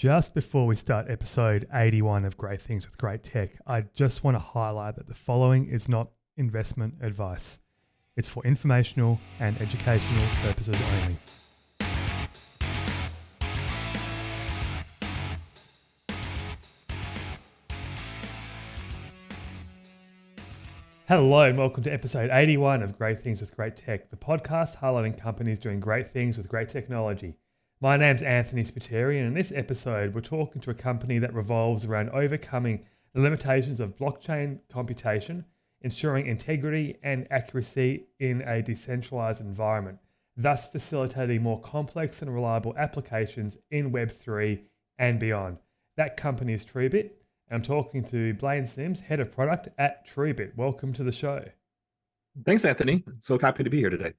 Just before we start episode 81 of Great Things with Great Tech, I just want to highlight that the following is not investment advice. It's for informational and educational purposes only. Hello and welcome to episode 81 of Great Things with Great Tech, the podcast highlighting companies doing great things with great technology. My name's Anthony Spiteri, and in this episode, we're talking to a company that revolves around overcoming the limitations of blockchain computation, ensuring integrity and accuracy in a decentralized environment, thus facilitating more complex and reliable applications in Web3 and beyond. That company is Truebit, and I'm talking to Blane Sims, Head of Product at Truebit. Welcome to the show. Thanks, Anthony. So happy to be here today.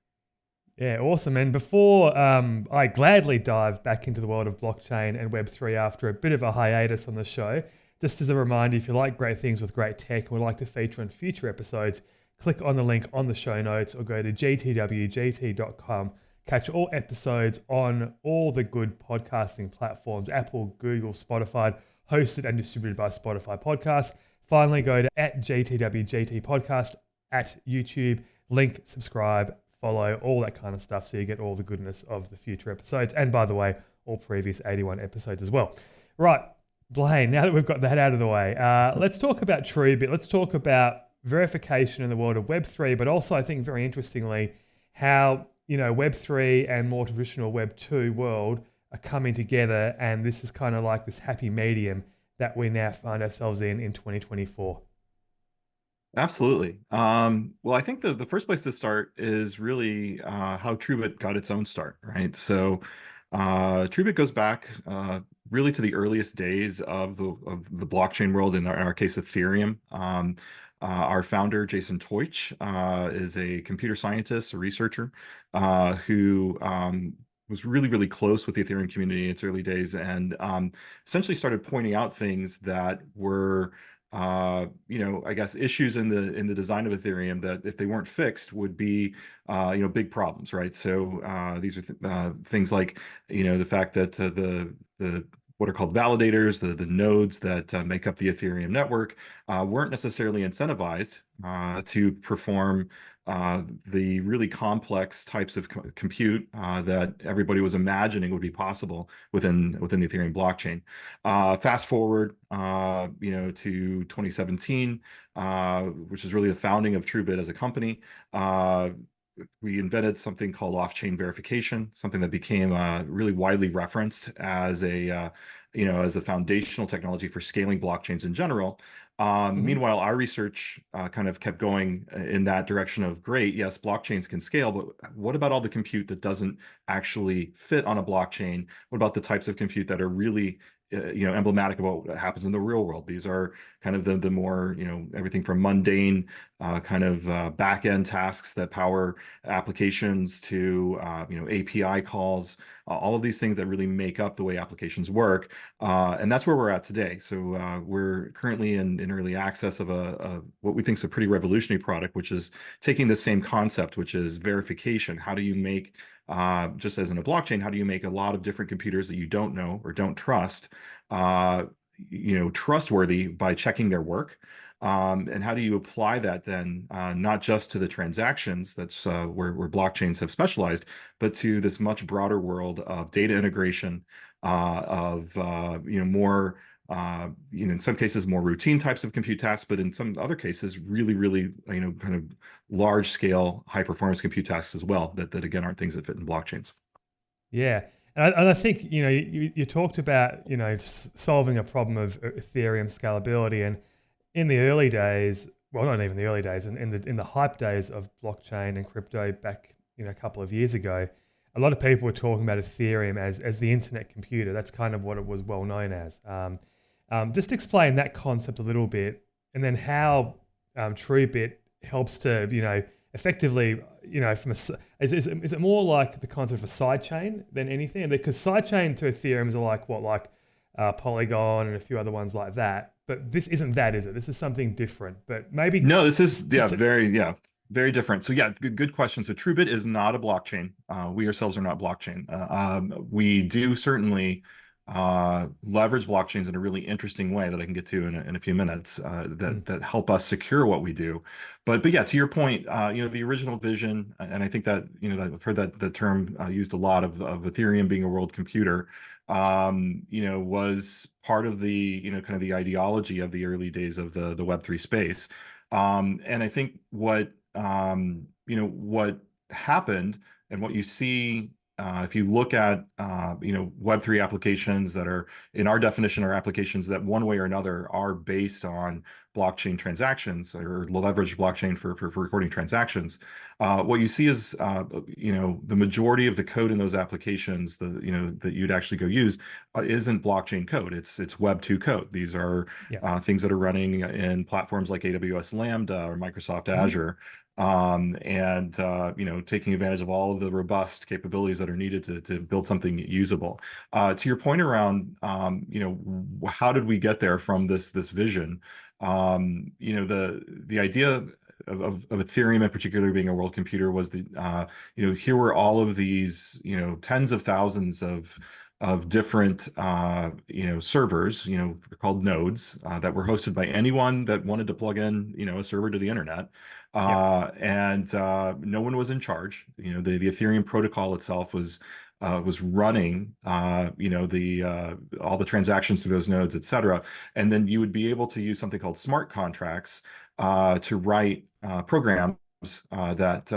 Yeah, awesome. And before I gladly dive back into the world of blockchain and Web3 after a bit of a hiatus on the show, just as a reminder, if you like great things with great tech and would like to feature in future episodes, click on the link on the show notes or go to GTwGT.com. Catch all episodes on all the good podcasting platforms, Apple, Google, Spotify, hosted and distributed by Spotify Podcasts. Finally, go to @GTwGT Podcast at YouTube, link, subscribe, follow, all that kind of stuff, so you get all the goodness of the future episodes. And by the way, all previous 81 episodes as well. Right, Blane, now that we've got that out of the way, let's talk about Truebit. Let's talk about verification in the world of Web3, but also I think very interestingly, how Web3 and more traditional Web2 world are coming together, and this is kind of like this happy medium that we now find ourselves in 2024. Absolutely. Well, I think the first place to start is really how Truebit got its own start, right? So Truebit goes back really to the earliest days of the blockchain world, in our case, Ethereum. Our founder, Jason Teutsch, is a computer scientist, a researcher who was really, really close with the Ethereum community in its early days, and essentially started pointing out things that were I guess issues in the design of Ethereum that, if they weren't fixed, would be big problems, right? So these are things like the fact that the what are called validators, the nodes that make up the Ethereum network, weren't necessarily incentivized to perform the really complex types of compute that everybody was imagining would be possible within the Ethereum blockchain. Fast forward, to 2017, which is really the founding of Truebit as a company. We invented something called off-chain verification, something that became really widely referenced as as a foundational technology for scaling blockchains in general. Meanwhile, our research kind of kept going in that direction of, great, yes, blockchains can scale, but what about all the compute that doesn't actually fit on a blockchain? What about the types of compute that are really emblematic of what happens in the real world? These are kind of the more, everything from mundane kind of back-end tasks that power applications to, API calls, all of these things that really make up the way applications work. And that's where we're at today. So we're currently in early access of what we think is a pretty revolutionary product, which is taking the same concept, which is verification. How do you make, just as in a blockchain, how do you make a lot of different computers that you don't know or don't trust, trustworthy by checking their work? And how do you apply that then, not just to the transactions, that's where blockchains have specialized, but to this much broader world of data integration, of more, in some cases more routine types of compute tasks, but in some other cases really, really, kind of large scale, high performance compute tasks as well, that again aren't things that fit in blockchains. Yeah. And I think, you talked about, solving a problem of Ethereum scalability. And in the early days, well, not even the early days, in the hype days of blockchain and crypto back, a couple of years ago, a lot of people were talking about Ethereum as the internet computer. That's kind of what it was well known as. Just explain that concept a little bit, and then how Truebit helps to, effectively, is it more like the concept of a sidechain than anything? Because sidechain to Ethereum is like Polygon and a few other ones like that. But this isn't that, is it? This is something different. But maybe no, this is very different. So yeah, good question. So Truebit is not a blockchain. We ourselves are not blockchain. We do certainly leverage blockchains in a really interesting way that I can get to in a few minutes, Mm. that help us secure what we do. But yeah, to your point, the original vision, and I think that that I've heard that the term used a lot of Ethereum being a world computer, was part of the kind of the ideology of the early days of the Web3 space. And I think what happened and what you see, if you look at Web3 applications that are, in our definition, are applications that one way or another are based on blockchain transactions or leveraged blockchain for recording transactions. What you see is the majority of the code in those applications, that you'd actually go use, isn't blockchain code. It's Web2 code. These are Yeah. things that are running in platforms like AWS Lambda or Microsoft Mhm. Azure, and taking advantage of all of the robust capabilities that are needed to build something usable. To your point around, how did we get there from this vision? The idea of Ethereum in particular being a world computer was here were all of these tens of thousands of different servers, they're called nodes, that were hosted by anyone that wanted to plug in a server to the internet. Yeah. And no one was in charge. The Ethereum protocol itself was running all the transactions through those nodes, et cetera. And then you would be able to use something called smart contracts to write programs that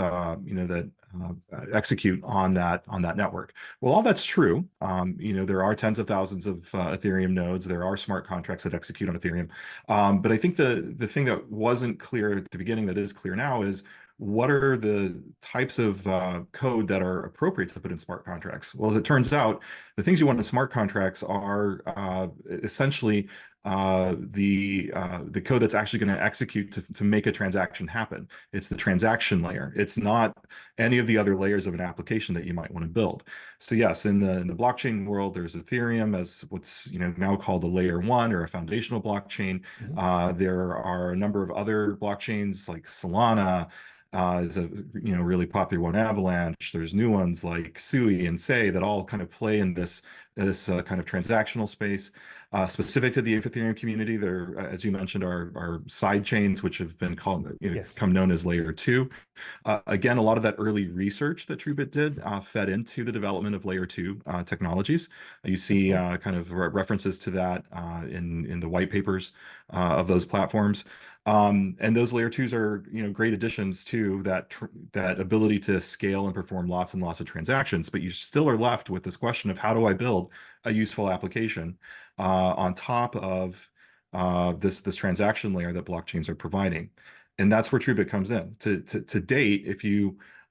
execute on that network. Well, all that's true. There are tens of thousands of Ethereum nodes. There are smart contracts that execute on Ethereum. But I think the thing that wasn't clear at the beginning that is clear now is what are the types of code that are appropriate to put in smart contracts? Well, as it turns out, the things you want in smart contracts are essentially the code that's actually going to execute to make a transaction happen. It's the transaction layer. It's not any of the other layers of an application that you might want to build. So yes, in the blockchain world, there's Ethereum as what's now called a layer one or a foundational blockchain. Mhm. There are a number of other blockchains like Solana. Is a really popular one. Avalanche. There's new ones like Sui and Sei that all kind of play in this kind of transactional space. Specific to the Ethereum community, there, as you mentioned, are side chains, which have been called, Yes. come known as layer two. Again, a lot of that early research that Truebit did fed into the development of layer two technologies. You That's see cool. kind of references to that in the white papers of those platforms. And those layer twos are, great additions to that ability to scale and perform lots and lots of transactions. But you still are left with this question of how do I build a useful application on top of this transaction layer that blockchains are providing. And that's where Truebit comes in. To date, if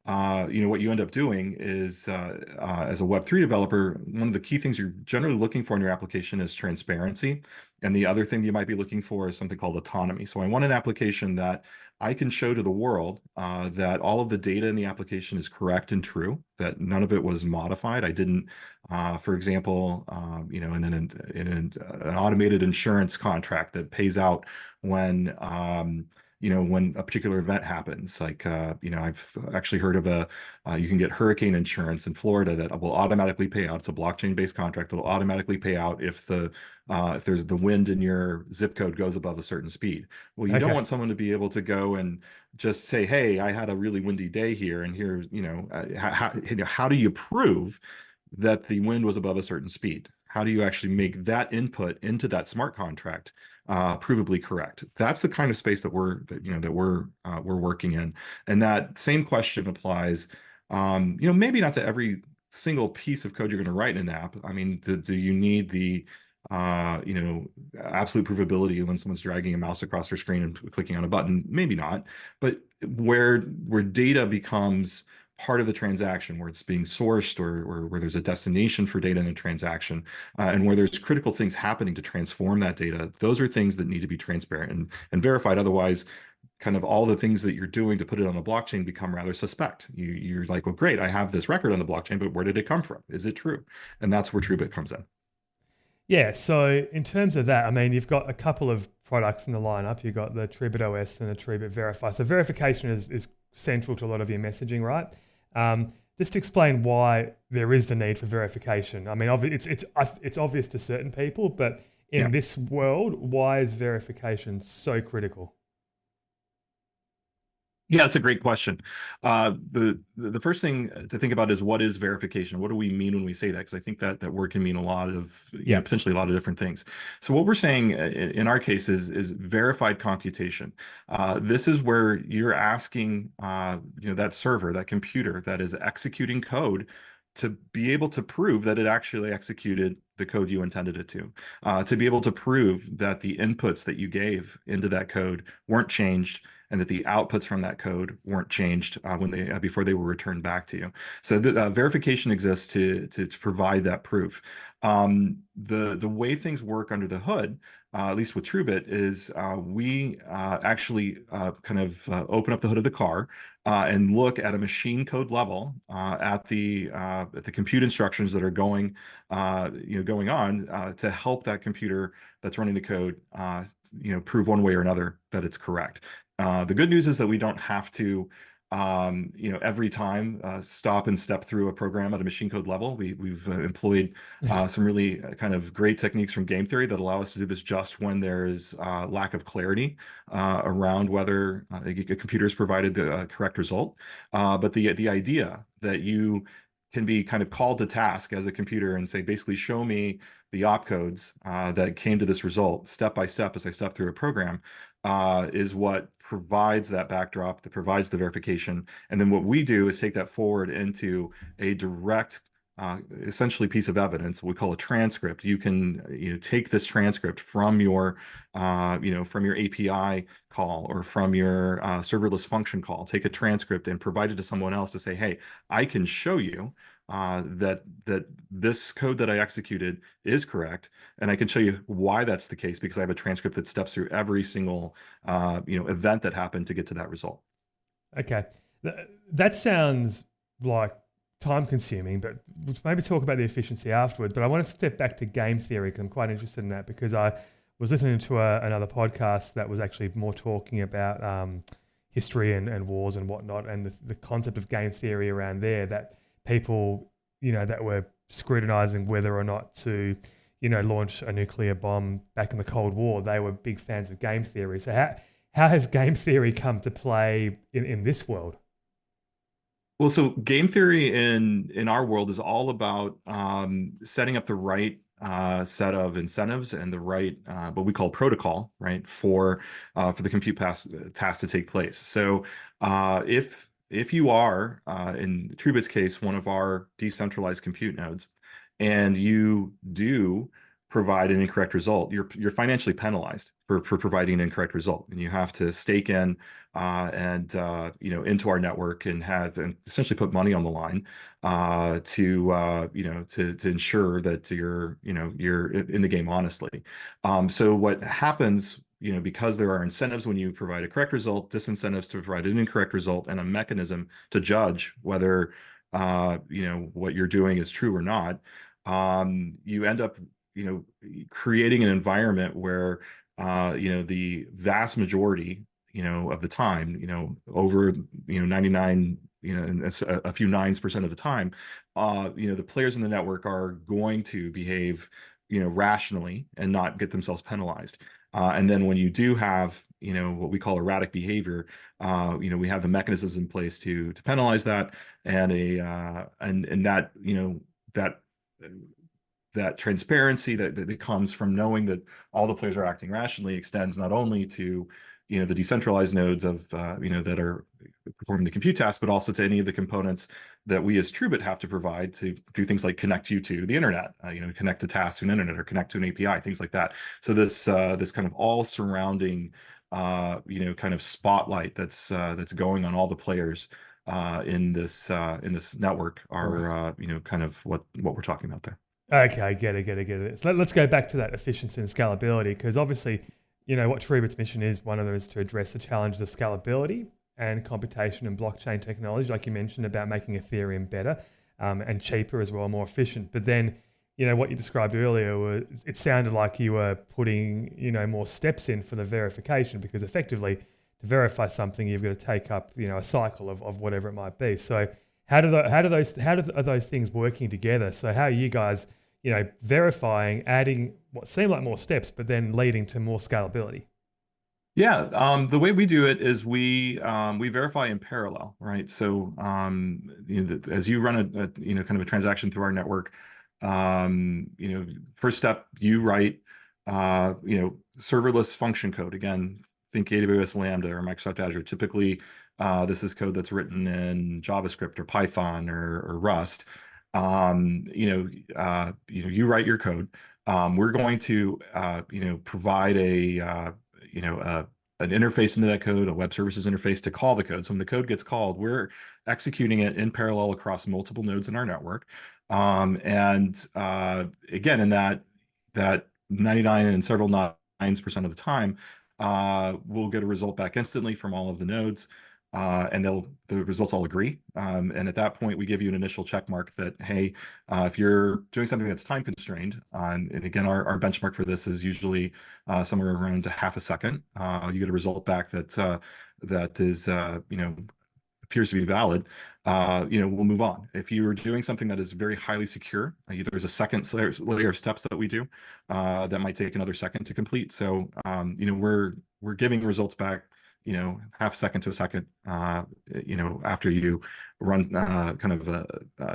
what you end up doing is, as a Web3 developer, one of the key things you're generally looking for in your application is transparency. And the other thing you might be looking for is something called autonomy. So I want an application that I can show to the world that all of the data in the application is correct and true, that none of it was modified. I didn't, for example, in an automated insurance contract that pays out when a particular event happens. Like, I've actually heard of you can get hurricane insurance in Florida that will automatically pay out. It's a blockchain-based contract that will automatically pay out if there's the wind in your zip code goes above a certain speed. Well, you don't Okay. want someone to be able to go and just say, "Hey, I had a really windy day here, and here's, how do you prove that the wind was above a certain speed? How do you actually make that input into that smart contract provably correct?" That's the kind of space that we're working in, and that same question applies. Maybe not to every single piece of code you're going to write in an app. I mean, do you need the uh, you know, absolute provability when someone's dragging a mouse across their screen and clicking on a button? Maybe not, but where data becomes part of the transaction, where it's being sourced, or where there's a destination for data in a transaction, and where there's critical things happening to transform that data, those are things that need to be transparent and verified. Otherwise, kind of all the things that you're doing to put it on the blockchain become rather suspect. You're like, well, great, I have this record on the blockchain, but where did it come from? Is it true? And that's where Truebit comes in. Yeah, so in terms of that, I mean, you've got a couple of products in the lineup. You've got the Truebit OS and the Truebit Verify. So verification is central to a lot of your messaging, right? Um, just explain why there is the need for verification. I mean, it's obvious to certain people, but Yeah. in this world, why is verification so critical? Yeah, that's a great question. The first thing to think about is what is verification? What do we mean when we say that? Because I think that that word can mean a lot of, Yeah. potentially a lot of different things. So what we're saying in our case is verified computation. This is where you're asking, that server, that computer that is executing code to be able to prove that it actually executed the code you intended it to be able to prove that the inputs that you gave into that code weren't changed and that the outputs from that code weren't changed when they before they were returned back to you. So the verification exists to provide that proof. The way things work under the hood, at least with Truebit, is we actually kind of open up the hood of the car and look at a machine code level at the compute instructions that are going on to help that computer that's running the code prove one way or another that it's correct. The good news is that we don't have to, every time stop and step through a program at a machine code level. We've employed some really kind of great techniques from game theory that allow us to do this just when there is lack of clarity around whether a computer has provided the correct result. But the idea that you can be kind of called to task as a computer and say, basically, show me the opcodes that came to this result step by step as I step through a program is what provides that backdrop, that provides the verification. And then what we do is take that forward into a direct, essentially piece of evidence we call a transcript. You can take this transcript from your from your API call or from your serverless function call, take a transcript and provide it to someone else to say, hey, I can show you that this code that I executed is correct, and I can show you why that's the case because I have a transcript that steps through every single event that happened to get to that result. Okay. That sounds like time consuming, but we'll maybe talk about the efficiency afterwards. But I want to step back to game theory because I'm quite interested in that because I was listening to another podcast that was actually more talking about history and wars and whatnot, and the concept of game theory around there, that people, that were scrutinizing whether or not to, launch a nuclear bomb back in the Cold War, they were big fans of game theory. So how has game theory come to play in this world? Well, so game theory in our world is all about setting up the right set of incentives and the right what we call protocol, right, for the task to take place. So if you are in Truebit's case one of our decentralized compute nodes, and you do provide an incorrect result, you're financially penalized for providing an incorrect result, and you have to stake in and into our network and essentially put money on the line to ensure that you're in the game honestly. So what happens, because there are incentives when you provide a correct result, disincentives to provide an incorrect result, and a mechanism to judge whether what you're doing is true or not, you end up creating an environment where the vast majority of the time, over 99, and a few nines% of the time, the players in the network are going to behave rationally and not get themselves penalized. And then when you do have what we call erratic behavior, we have the mechanisms in place to penalize that, and that that that transparency that comes from knowing that all the players are acting rationally extends not only to the decentralized nodes of that are performing the compute task, but also to any of the components that we as Truebit have to provide to do things like connect you to the internet, connect a task to an internet or connect to an API, things like that. So this kind of all surrounding kind of spotlight that's going on all the players in this network are kind of what we're talking about there. Okay, get it. So let's go back to that efficiency and scalability, because obviously, what Truebit's mission is, one of them is to address the challenges of scalability and computation and blockchain technology, like you mentioned about making Ethereum better and cheaper as well, more efficient. But then, what you described earlier, it sounded like you were putting, more steps in for the verification, because effectively to verify something, you've got to take up, a cycle of whatever it might be. So Are those things working together? So how are you guys, verifying, adding what seem like more steps, but then leading to more scalability? Yeah, the way we do it is we verify in parallel, right? So as you run kind of a transaction through our network, first step you write serverless function code. Again, think AWS Lambda or Microsoft Azure. Typically, this is code that's written in JavaScript or Python or Rust. You write your code. We're going to provide you know, uh, an interface into that code, a web services interface to call the code. So when the code gets called, we're executing it in parallel across multiple nodes in our network. Again, in that 99 and several nines% of the time, we'll get a result back instantly from all of the nodes. And the results all agree. And at that point, we give you an initial check mark that, hey, if you're doing something that's time constrained, and again, our benchmark for this is usually somewhere around a half a second. You get a result back that is, appears to be valid. We'll move on. If you are doing something that is very highly secure, there's a second layer of steps that we do that might take another second to complete. So, we're giving results back half a second to a second, after you run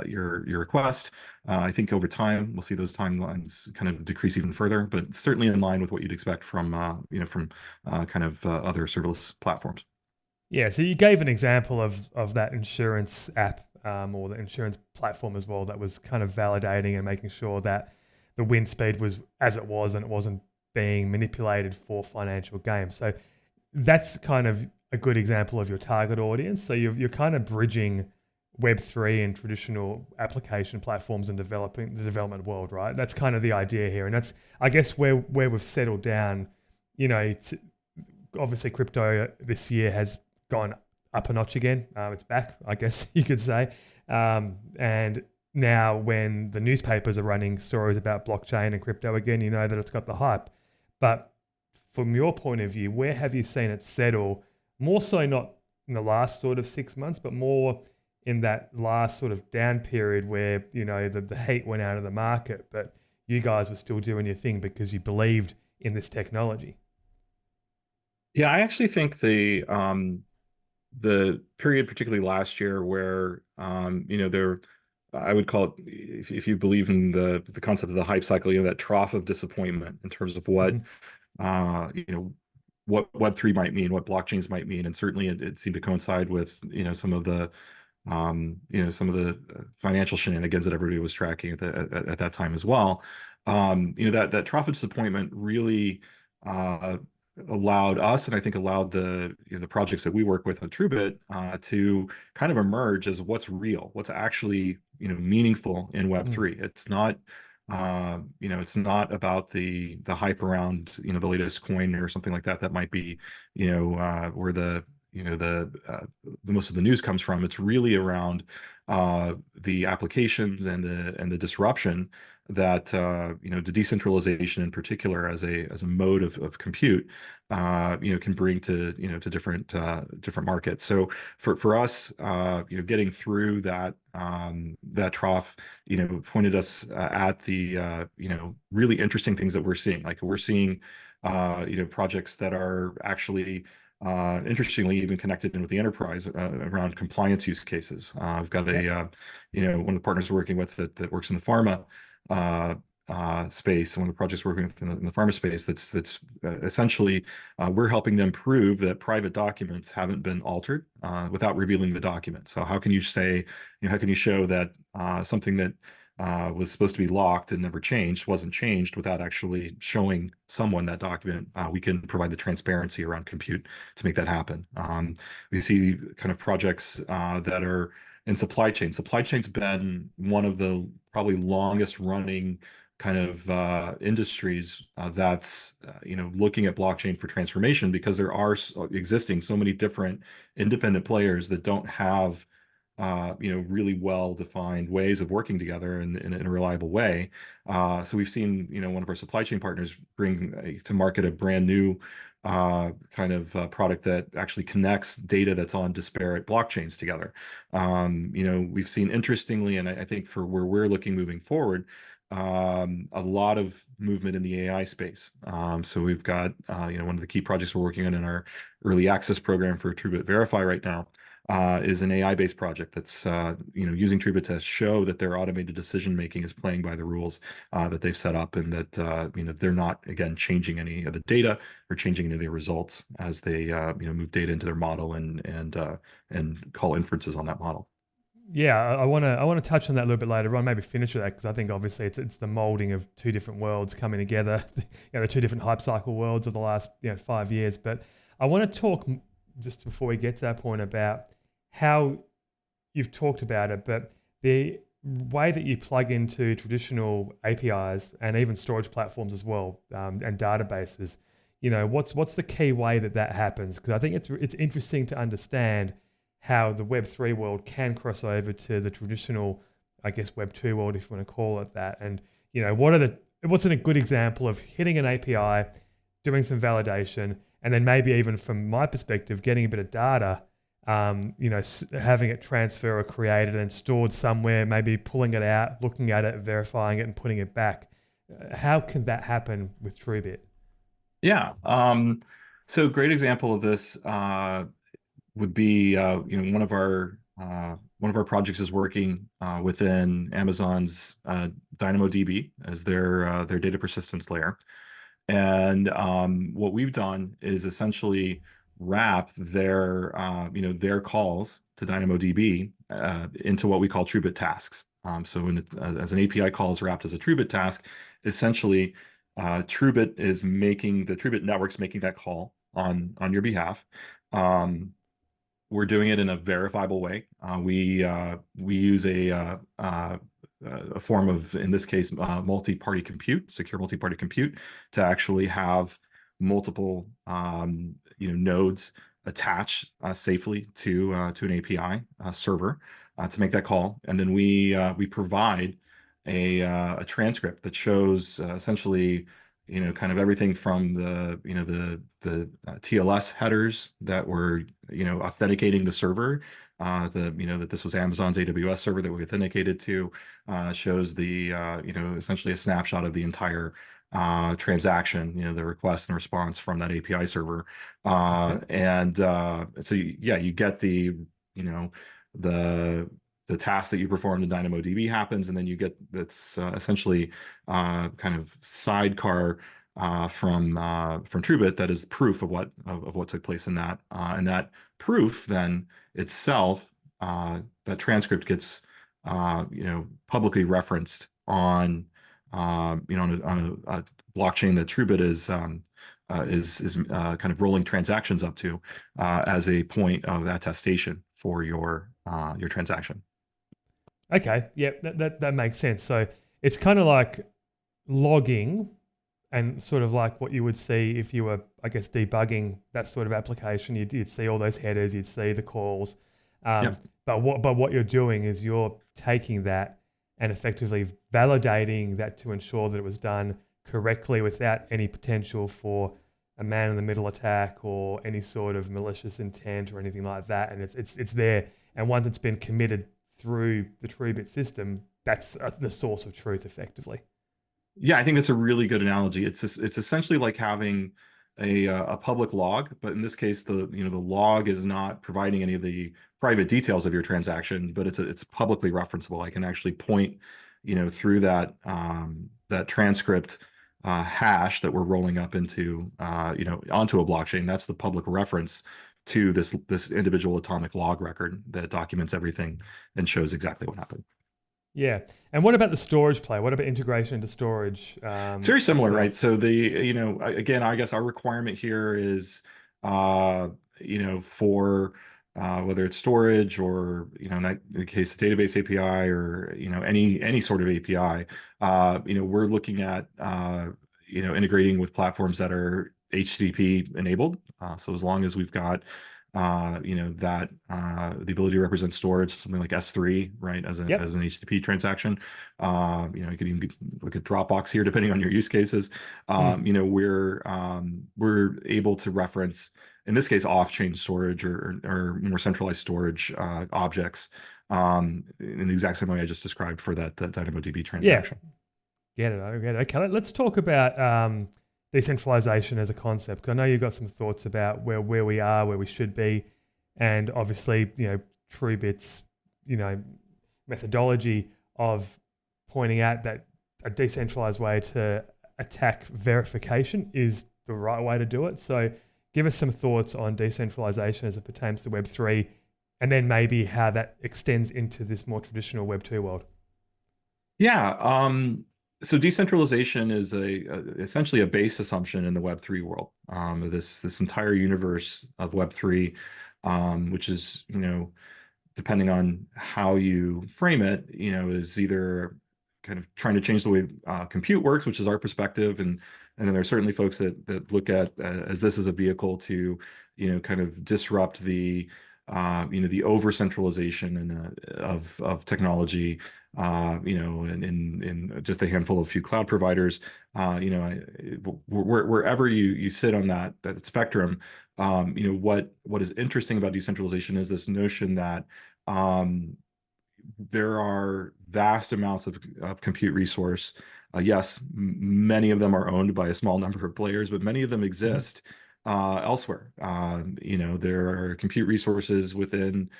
your request. I think over time we'll see those timelines kind of decrease even further, but certainly in line with what you'd expect from other serverless platforms. Yeah, so you gave an example of that insurance app, or the insurance platform as well, that was kind of validating and making sure that the wind speed was as it was and it wasn't being manipulated for financial gain. So that's kind of a good example of your target audience. So you're kind of bridging Web3 and traditional application platforms and developing the development world, right? That's kind of the idea here, and that's, I guess, where we've settled down. It's obviously crypto this year has gone up a notch again. It's back, I guess you could say. And now when the newspapers are running stories about blockchain and crypto again, you know that it's got the hype. But from your point of view, where have you seen it settle? More so not in the last sort of 6 months, but more in that last sort of down period where, the heat went out of the market, but you guys were still doing your thing because you believed in this technology. Yeah, I actually think the period, particularly last year, where there, I would call it, if you believe in the concept of the hype cycle, that trough of disappointment in terms of what Mhm. what Web3 might mean, what blockchains might mean, and certainly it seemed to coincide with some of the financial shenanigans that everybody was tracking at that time as well. That trough of disappointment really allowed us, and I think allowed the projects that we work with on Truebit to kind of emerge as what's real, what's actually meaningful in Mm. Web3. It's not about the hype around the latest coin or something like that that might be where the most of the news comes from. It's really around the applications and the disruption that the decentralization in particular as a mode of compute can bring to different markets. So for us, getting through that trough, pointed us at the really interesting things that we're seeing. Like we're seeing projects that are actually interestingly even connected in with the enterprise around compliance use cases. We've got Yep. one of the partners we're working with that works in the pharma uh, space, one of the projects we're working with in the pharma space that's essentially we're helping them prove that private documents haven't been altered without revealing the document. So how can you say, how can you show that something that was supposed to be locked and never changed wasn't changed without actually showing someone that document? We can provide the transparency around compute to make that happen. We see kind of projects that are in supply chain. Supply chain's been one of the probably longest running kind of industries that's looking at blockchain for transformation, because there are existing so many different independent players that don't have really well-defined ways of working together in a reliable way. So we've seen, one of our supply chain partners bring to market a brand new kind of product that actually connects data that's on disparate blockchains together. We've seen, interestingly, and I think for where we're looking moving forward, a lot of movement in the AI space. So we've got, one of the key projects we're working on in our early access program for Truebit Verify right now is an AI-based project that's using Truebit to show that their automated decision making is playing by the rules that they've set up, and that they're not, again, changing any of the data or changing any of the results as they move data into their model and call inferences on that model. Yeah, I want to touch on that a little bit later on. Maybe finish with that because I think obviously it's the molding of two different worlds coming together. The two different hype cycle worlds of the last 5 years. But I want to talk just before we get to that point about how you've talked about it, but the way that you plug into traditional APIs and even storage platforms as well, and databases. What's the key way that happens? Because I think it's interesting to understand how the Web3 world can cross over to the traditional, I guess, Web2 world, if you want to call it that. And, what's a good example of hitting an API, doing some validation, and then maybe even from my perspective, getting a bit of data, having it transfer or created and stored somewhere, maybe pulling it out, looking at it, verifying it, and putting it back. How can that happen with Truebit? Yeah. So great example of this would be one of our projects is working within Amazon's DynamoDB as their data persistence layer. And what we've done is essentially wrap their calls to DynamoDB into what we call Truebit tasks. So as an API call is wrapped as a Truebit task, essentially Truebit is making the Truebit network's making that call on your behalf. We're doing it in a verifiable way. We use a form of, in this case, multi-party compute, secure multi-party compute, to actually have multiple nodes attached safely to an API server to make that call, and then we provide a transcript that shows essentially kind of everything from the TLS headers that were authenticating the server, that this was Amazon's AWS server that we authenticated to, shows the essentially a snapshot of the entire transaction, the request and response from that API server, and so you get the task that you performed in DynamoDB happens, and then you get that's essentially kind of sidecar from Truebit that is proof of what took place in that, and that proof then itself, that transcript gets publicly referenced on on a blockchain that Truebit is kind of rolling transactions up to as a point of attestation for your transaction. Okay, yeah, that makes sense. So it's kind of like logging and sort of like what you would see if you were, I guess, debugging that sort of application. You'd see all those headers, you'd see the calls. Yep. But what you're doing is you're taking that and effectively validating that to ensure that it was done correctly without any potential for a man-in-the-middle attack or any sort of malicious intent or anything like that. And it's there. And once it's been committed through the Truebit system, that's the source of truth, effectively. Yeah, I think that's a really good analogy. It's essentially like having a public log, but in this case, the log is not providing any of the private details of your transaction, but it's publicly referenceable. I can actually point through that transcript hash that we're rolling up into onto a blockchain. That's the public reference to this individual atomic log record that documents everything and shows exactly what happened. Yeah. And what about the storage play? What about integration into storage? It's very similar, right? So again, I guess our requirement here is, for whether it's storage or, in the case of database API or, any sort of API, we're looking at, integrating with platforms that are HTTP enabled. So as long as we've got that the ability to represent storage, something like S3, right, as Yep. an HTTP transaction. You could even look at Dropbox here, depending on your use cases. Mm. We're able to reference, in this case, off-chain storage or more centralized storage objects in the exact same way I just described for that DynamoDB Yeah. transaction. Get it. I get it. Okay, let's talk about decentralization as a concept. 'Cause I know you've got some thoughts about where we are, where we should be, and obviously, Truebit's, methodology of pointing out that a decentralized way to attack verification is the right way to do it. So, give us some thoughts on decentralization as it pertains to Web3, and then maybe how that extends into this more traditional Web2 world. Yeah. So decentralization is essentially a base assumption in the Web3 world. This entire universe of Web3, which is, depending on how you frame it, is either kind of trying to change the way compute works, which is our perspective, and then there are certainly folks that look at as this as a vehicle to, kind of disrupt the over centralization of technology, in just a handful of few cloud providers, wherever you sit on that spectrum, what is interesting about decentralization is this notion that there are vast amounts of compute resource. Yes, many of them are owned by a small number of players, but many of them Mhm. exist elsewhere. There are compute resources within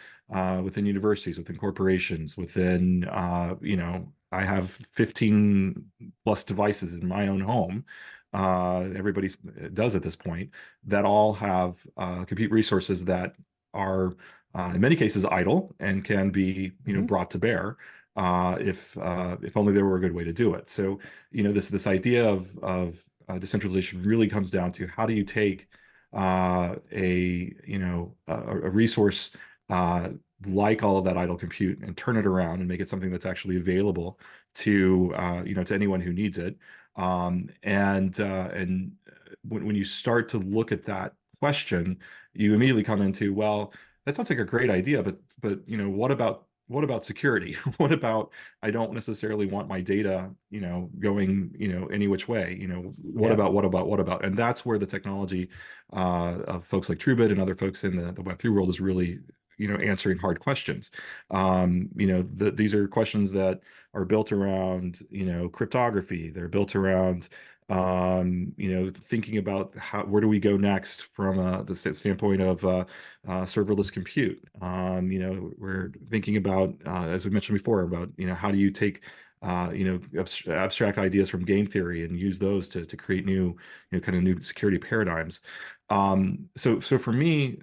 universities, within corporations, within I have 15 plus devices in my own home. Everybody does at this point, that all have compute resources that are in many cases idle and can be Mhm. brought to bear if only there were a good way to do it. So this idea of decentralization really comes down to how do you take a resource like all of that idle compute and turn it around and make it something that's actually available to to anyone who needs it. And when you start to look at that question, you immediately come into, well, that sounds like a great idea, but what about security? What about, I don't necessarily want my data, going, any which way, Yep. what about? And that's where the technology of folks like Truebit and other folks in the Web3 world is really, answering hard questions. These are questions that are built around, cryptography. They're built around, thinking about where do we go next from the standpoint of serverless compute. We're thinking about, as we mentioned before, about, how do you take abstract ideas from game theory and use those to create new, kind of new security paradigms. So for me,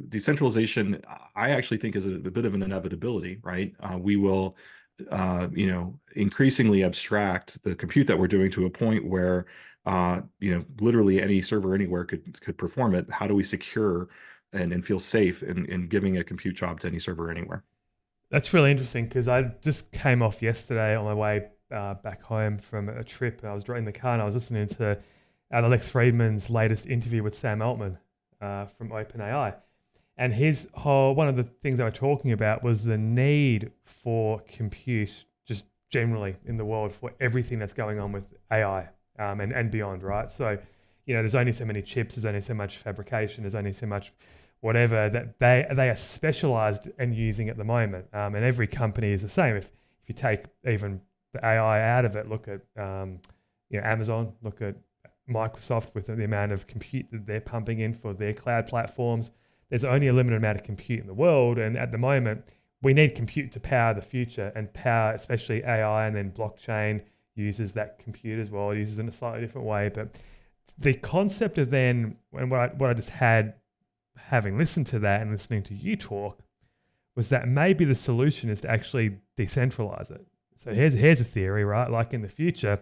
decentralization, I actually think is a bit of an inevitability, right? We will, increasingly abstract the compute that we're doing to a point where, literally any server anywhere could perform it. How do we secure and feel safe in giving a compute job to any server anywhere? That's really interesting because I just came off yesterday on my way back home from a trip. And I was driving the car and I was listening to Alex Friedman's latest interview with Sam Altman from OpenAI. And one of the things they were talking about was the need for compute just generally in the world for everything that's going on with AI and beyond, right? So, there's only so many chips, there's only so much fabrication, there's only so much whatever that they are specialized and using at the moment. And every company is the same. If you take even the AI out of it, look at Amazon, look at Microsoft with the amount of compute that they're pumping in for their cloud platforms. There's only a limited amount of compute in the world, and at the moment, we need compute to power the future and power, especially AI, and then blockchain uses that compute as well. It uses it in a slightly different way, but the concept of then, and what I just had, having listened to that and listening to you talk, was that maybe the solution is to actually decentralize it. So here's a theory, right? Like in the future,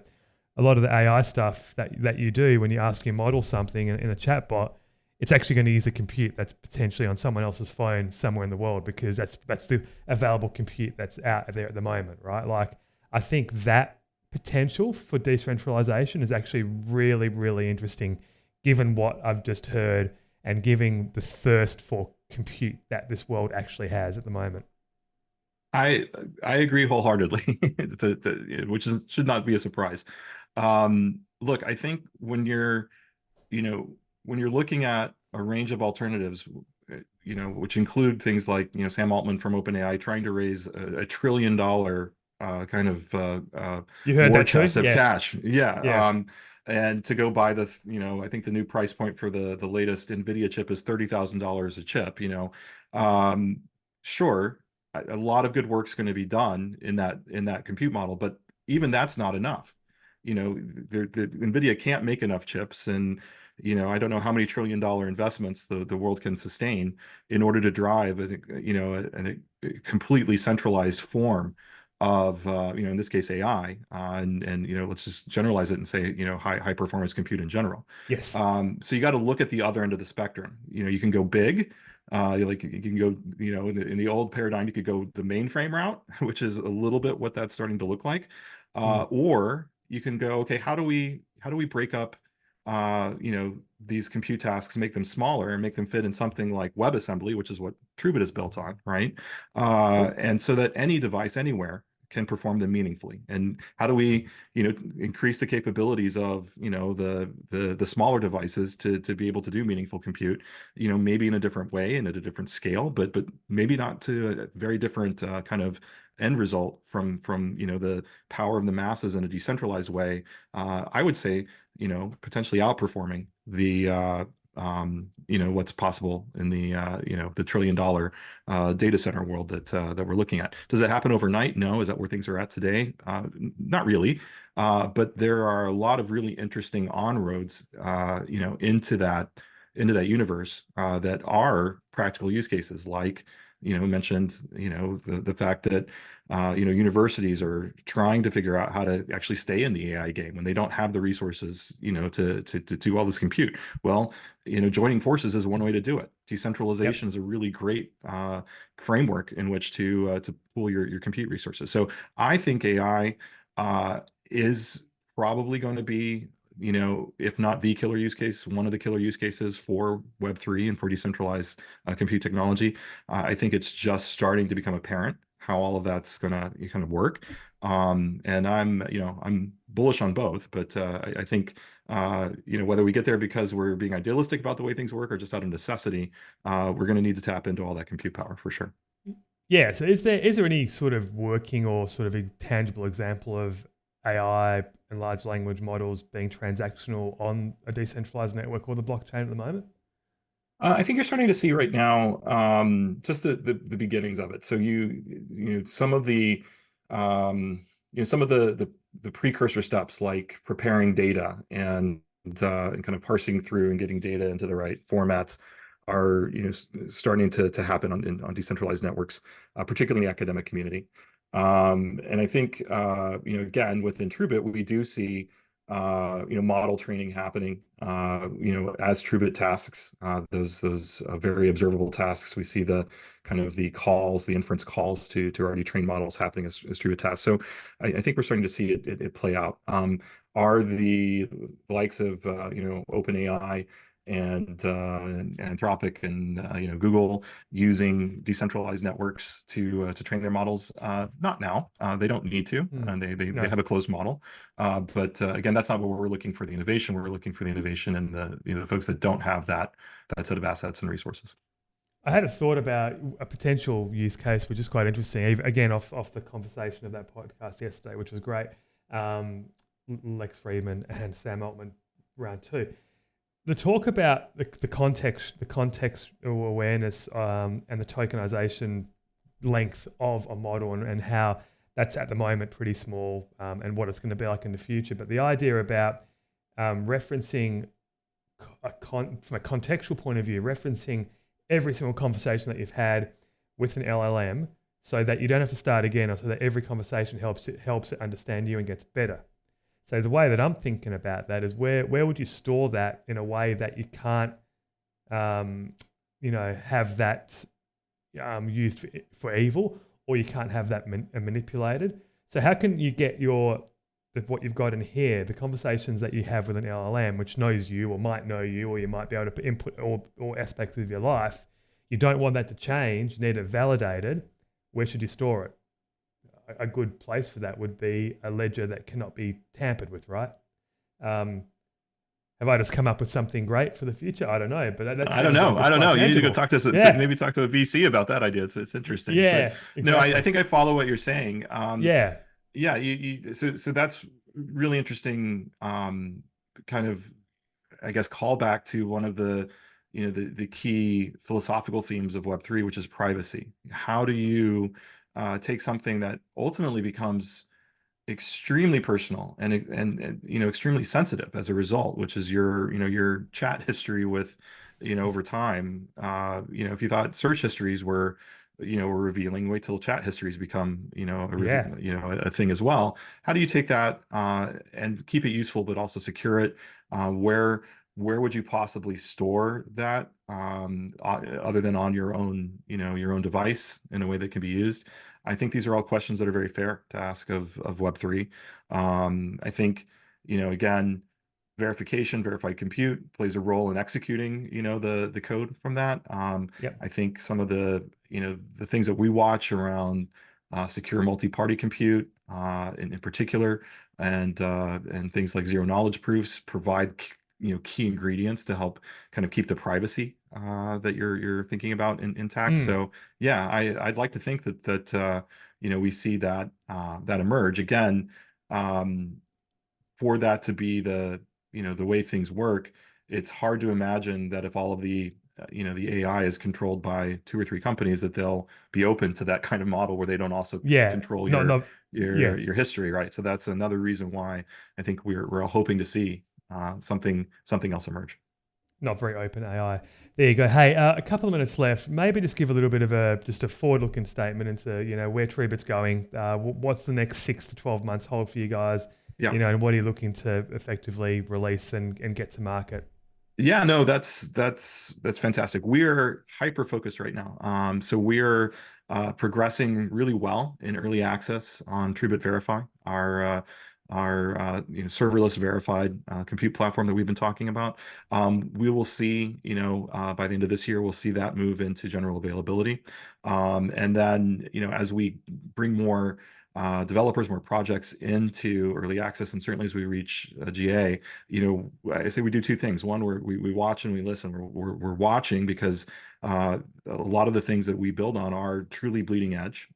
a lot of the AI stuff that you do when you ask your model something in a chatbot, it's actually going to use a compute that's potentially on someone else's phone somewhere in the world because that's the available compute that's out there at the moment, right? Like I think that potential for decentralization is actually really, really interesting given what I've just heard and giving the thirst for compute that this world actually has at the moment. I I agree wholeheartedly, should not be a surprise. Look, I think you know, when you're looking at a range of alternatives, which include things like, Sam Altman from OpenAI trying to raise $1 trillion kind of You heard war that too? chest of Yeah. cash. Yeah. Yeah. And to go buy I think the new price point for the latest NVIDIA chip is $30,000 a chip, sure, a lot of good work's going to be done in that compute model, but even that's not enough. NVIDIA can't make enough chips, and I don't know how many $1 trillion investments the world can sustain in order to drive a completely centralized form of in this case AI, and let's just generalize it and say high performance compute in general. Yes. So you got to look at the other end of the spectrum. You can go big. Like you can go, in the old paradigm, you could go the mainframe route, which is a little bit what that's starting to look like, Mm. or you can go, okay, how do we break up, these compute tasks, make them smaller and make them fit in something like WebAssembly, which is what Truebit is built on, right? And so that any device anywhere can perform them meaningfully. And how do we, increase the capabilities of, the smaller devices to be able to do meaningful compute, maybe in a different way and at a different scale, but maybe not to a very different kind of end result from the power of the masses in a decentralized way. I would say, potentially outperforming the what's possible in the $1 trillion data center world that we're looking at. Does it happen overnight? No. Is that where things are at today? Not really. But there are a lot of really interesting on-roads, into that universe that are practical use cases, like mentioned, the fact that universities are trying to figure out how to actually stay in the AI game when they don't have the resources, to do all this compute. Well, joining forces is one way to do it. Yep. Decentralization is a really great framework in which to pool your compute resources. So I think AI is probably going to be, if not the killer use case, one of the killer use cases for Web3 and for decentralized compute technology. I think it's just starting to become apparent how all of that's going to kind of work. And I'm bullish on both, but I think, whether we get there because we're being idealistic about the way things work or just out of necessity, we're going to need to tap into all that compute power for sure. Yeah. So is there any sort of working or sort of a tangible example of AI and large language models being transactional on a decentralized network or the blockchain at the moment? I think you're starting to see right now, just the beginnings of it. So some of the some of the precursor steps, like preparing data and kind of parsing through and getting data into the right formats, are starting to happen on decentralized networks, particularly in the academic community. And I think again, within Truebit, we do see model training happening, as Truebit tasks, those very observable tasks. We see the kind of the inference calls to already trained models happening as Truebit tasks. So I think we're starting to see it play out. Are the likes of OpenAI and Anthropic and Google using decentralized networks to train their models? Not now. They don't need to, Hmm. and they No. have a closed model. But again, that's not where we're looking for the innovation. We're looking for the innovation in the folks that don't have that set of assets and resources. I had a thought about a potential use case, which is quite interesting. Again, off the conversation of that podcast yesterday, which was great. Um, Lex Friedman and Sam Altman round two. The talk about the context awareness, and the tokenization length of a model, and how that's at the moment pretty small, and what it's going to be like in the future. But the idea about referencing from a contextual point of view, referencing every single conversation that you've had with an LLM, so that you don't have to start again, or so that every conversation helps it understand you and gets better. So the way that I'm thinking about that is where would you store that in a way that you can't, have that used for evil, or you can't have that manipulated. So how can you get what you've got in here, the conversations that you have with an LLM, which knows you or might know you, or you might be able to input all aspects of your life, You don't want that to change. You need it validated. Where should you store it? A good place for that would be a ledger that cannot be tampered with, right? Um, have I just come up with something great for the future? I don't know, but that I don't sounds know. like I it's don't quite know. You need to go tangible. talk to Yeah, maybe talk to a VC about that idea. It's interesting. But yeah, no, I exactly. think I follow what you're saying. Yeah, Yeah, so that's really interesting. Kind of, I guess, call back to one of the, the key philosophical themes of Web3, which is privacy. How do you take something that ultimately becomes extremely personal and extremely sensitive as a result, which is your chat history with, over time. If you thought search histories were revealing, wait till chat histories become, yeah, a thing as well. How do you take that and keep it useful but also secure it? Where would you possibly store that, other than on your own device in a way that can be used? I think these are all questions that are very fair to ask of Web3. I think, again, verification, verified compute plays a role in executing, the code from that. yep. I think some of the things that we watch around secure multi-party compute, in particular, and things like zero knowledge proofs provide, key ingredients to help kind of keep the privacy that you're thinking about intact. Mm, So yeah, I'd like to think that we see that emerge again. Um, for that to be the way things work, it's hard to imagine that if all of the AI is controlled by two or three companies, that they'll be open to that kind of model where they don't also yeah, control not, your not, yeah, your your history, right? So that's another reason why I think we're all hoping to see something else emerge. not very open AI. There you go. Hey, a couple of minutes left. Maybe just give a little bit of just a forward-looking statement into where Truebit's going. What's the next 6 to 12 months hold for you guys? Yeah. And what are you looking to effectively release and get to market? Yeah, no, that's fantastic. We're hyper focused right now. So we're progressing really well in early access on Truebit Verify, our serverless verified compute platform that we've been talking about. We will see, by the end of this year, we'll see that move into general availability, and then as we bring more developers, more projects into early access, and certainly as we reach GA, I say we do two things. One, we watch and we listen. We're watching because a lot of the things that we build on are truly bleeding edge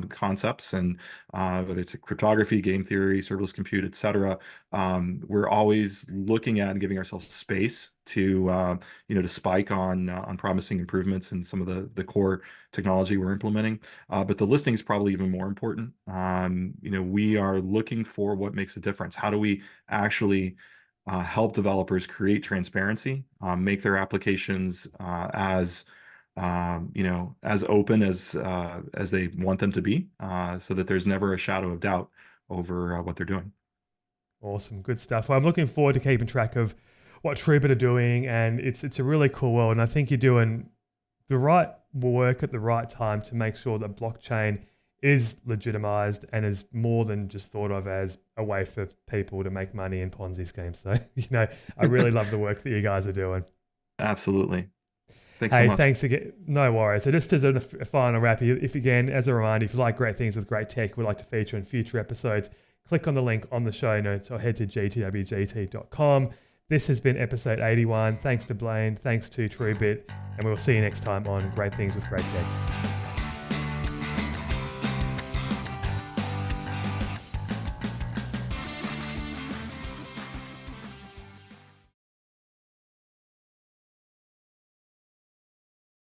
concepts, and whether it's cryptography, game theory, serverless compute, et cetera. We're always looking at and giving ourselves space to spike on promising improvements in some of the core technology we're implementing. But the listing is probably even more important. We are looking for what makes a difference. How do we actually help developers create transparency, make their applications as open as they want them to be, so that there's never a shadow of doubt over what they're doing. Awesome, good stuff. Well, I'm looking forward to keeping track of what Truebit are doing, and it's a really cool world. And I think you're doing the right work at the right time to make sure that blockchain is legitimized and is more than just thought of as a way for people to make money in Ponzi schemes. So, I really love the work that you guys are doing. Absolutely. Thanks so Hey, much. thanks again. No worries. So just as a final wrap, if again, as a reminder, if you like great things with great tech, we'd like to feature in future episodes, click on the link on the show notes or head to GTwGT.com. This has been episode 81. Thanks to Blane, thanks to Truebit, and we'll see you next time on Great Things with Great Tech.